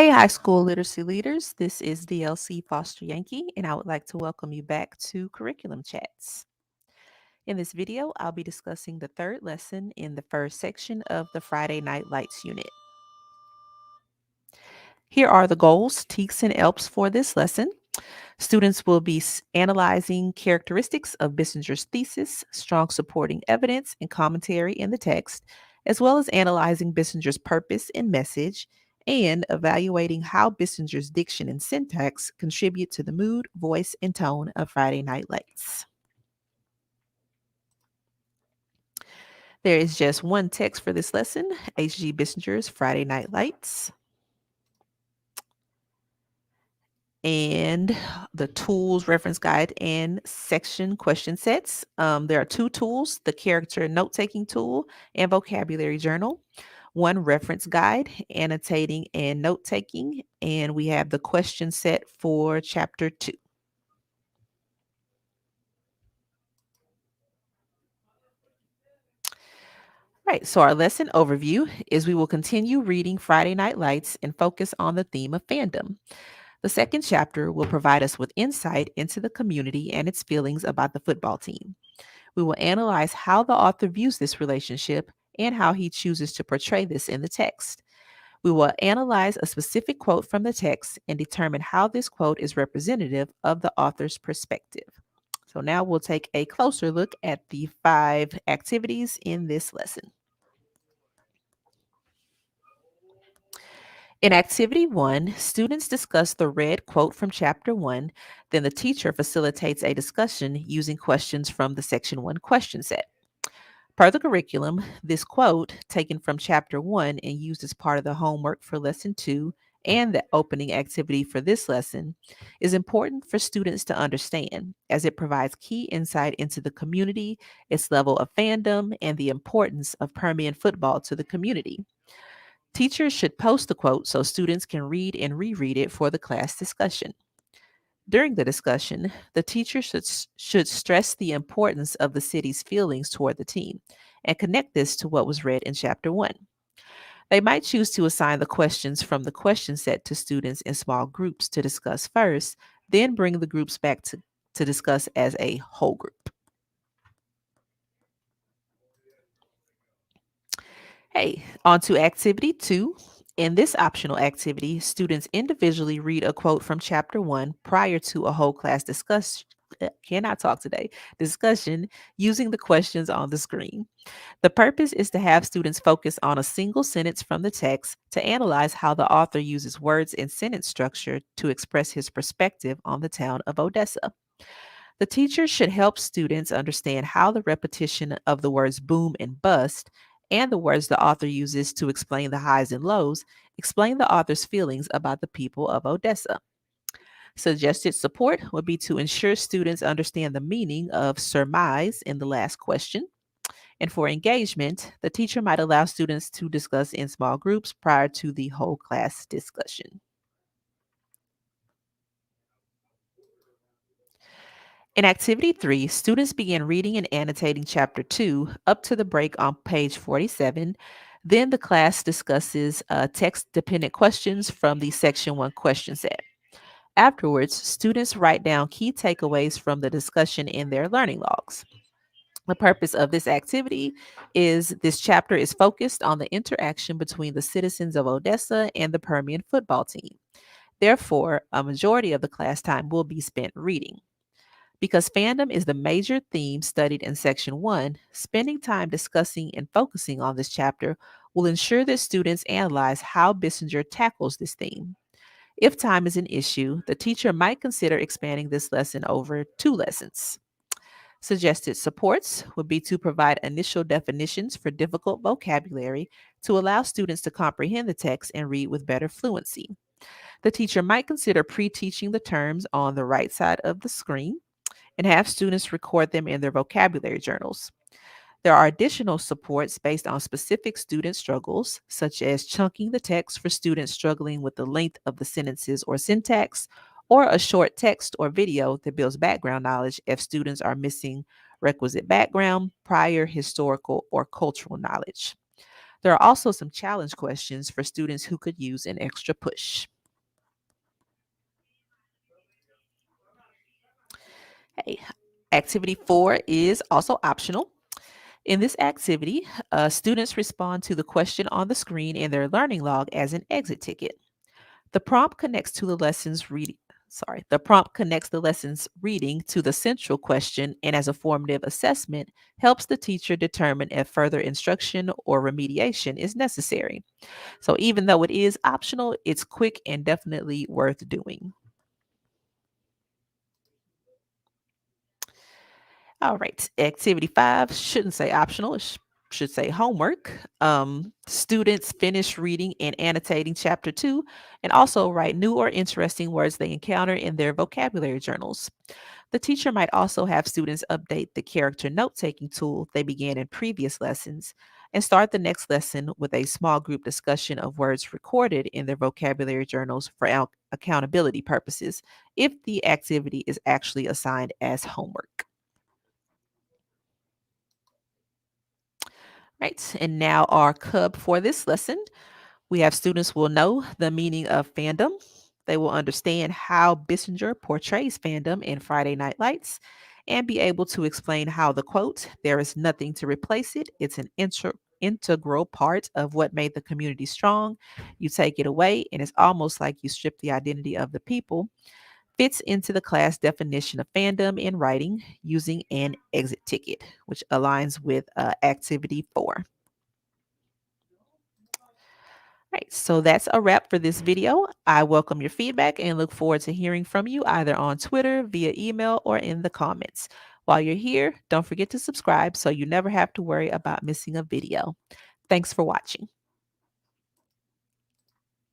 Hey, high school literacy leaders. This is DLC Foster Yankee, and I would like to welcome you back to Curriculum Chats. In this video, I'll be discussing the third lesson in the first section of the Friday Night Lights unit. Here are the goals, TEKS, and ELPs for this lesson. Students will be analyzing characteristics of Bissinger's thesis, strong supporting evidence, and commentary in the text, as well as analyzing Bissinger's purpose and message, and evaluating how Bissinger's diction and syntax contribute to the mood, voice, and tone of Friday Night Lights. There is just one text for this lesson, H.G. Bissinger's Friday Night Lights. And the tools, reference guide, and section question sets. There are two tools, the character note-taking tool and vocabulary journal, one reference guide, annotating and note-taking, and we have the question set for chapter 2. Right, so our lesson overview is we will continue reading Friday Night Lights and focus on the theme of fandom. The second chapter will provide us with insight into the community and its feelings about the football team. We will analyze how the author views this relationship and how he chooses to portray this in the text. We will analyze a specific quote from the text and determine how this quote is representative of the author's perspective. So now we'll take a closer look at the 5 activities in this lesson. In Activity 1, students discuss the read quote from Chapter 1, then the teacher facilitates a discussion using questions from the Section 1 question set. Per the curriculum, this quote, taken from Chapter 1 and used as part of the homework for Lesson 2 and the opening activity for this lesson, is important for students to understand as it provides key insight into the community, its level of fandom, and the importance of Permian football to the community. Teachers should post the quote so students can read and reread it for the class discussion. During the discussion, the teacher should stress the importance of the city's feelings toward the team and connect this to what was read in Chapter 1. They might choose to assign the questions from the question set to students in small groups to discuss first, then bring the groups back to discuss as a whole group. Hey, on to Activity 2. In this optional activity, students individually read a quote from Chapter 1 prior to a whole class discussion using the questions on the screen. The purpose is to have students focus on a single sentence from the text to analyze how the author uses words and sentence structure to express his perspective on the town of Odessa. The teacher should help students understand how the repetition of the words boom and bust and the words the author uses to explain the highs and lows explain the author's feelings about the people of Odessa. Suggested support would be to ensure students understand the meaning of surmise in the last question. And for engagement, the teacher might allow students to discuss in small groups prior to the whole class discussion. In Activity 3, students began reading and annotating Chapter 2 up to the break on page 47. Then the class discusses text-dependent questions from the Section 1 question set. Afterwards, students write down key takeaways from the discussion in their learning logs. The purpose of this activity is this chapter is focused on the interaction between the citizens of Odessa and the Permian football team. Therefore, a majority of the class time will be spent reading. Because fandom is the major theme studied in Section 1, spending time discussing and focusing on this chapter will ensure that students analyze how Bissinger tackles this theme. If time is an issue, the teacher might consider expanding this lesson over 2 lessons. Suggested supports would be to provide initial definitions for difficult vocabulary to allow students to comprehend the text and read with better fluency. The teacher might consider pre-teaching the terms on the right side of the screen and have students record them in their vocabulary journals. There are additional supports based on specific student struggles, such as chunking the text for students struggling with the length of the sentences or syntax, or a short text or video that builds background knowledge if students are missing requisite background, prior historical, or cultural knowledge. There are also some challenge questions for students who could use an extra push. Hey, activity 4 is also optional. In this activity, students respond to the question on the screen in their learning log as an exit ticket. The prompt connects to the lesson's reading. The prompt connects the lesson's reading to the central question and as a formative assessment helps the teacher determine if further instruction or remediation is necessary. So even though it is optional, it's quick and definitely worth doing. All right. Activity 5 shouldn't say optional. Should say homework. Students finish reading and annotating chapter 2 and also write new or interesting words they encounter in their vocabulary journals. The teacher might also have students update the character note taking tool they began in previous lessons and start the next lesson with a small group discussion of words recorded in their vocabulary journals for accountability purposes if the activity is actually assigned as homework. Right. And now our cub for this lesson. We have students will know the meaning of fandom. They will understand how Bissinger portrays fandom in Friday Night Lights and be able to explain how the quote, there is nothing to replace it. It's an integral part of what made the community strong. You take it away, and it's almost like you strip the identity of the people. Fits into the class definition of fandom in writing using an exit ticket, which aligns with activity 4. Right, so that's a wrap for this video. I welcome your feedback and look forward to hearing from you either on Twitter, via email, or in the comments. While you're here, don't forget to subscribe so you never have to worry about missing a video. Thanks for watching.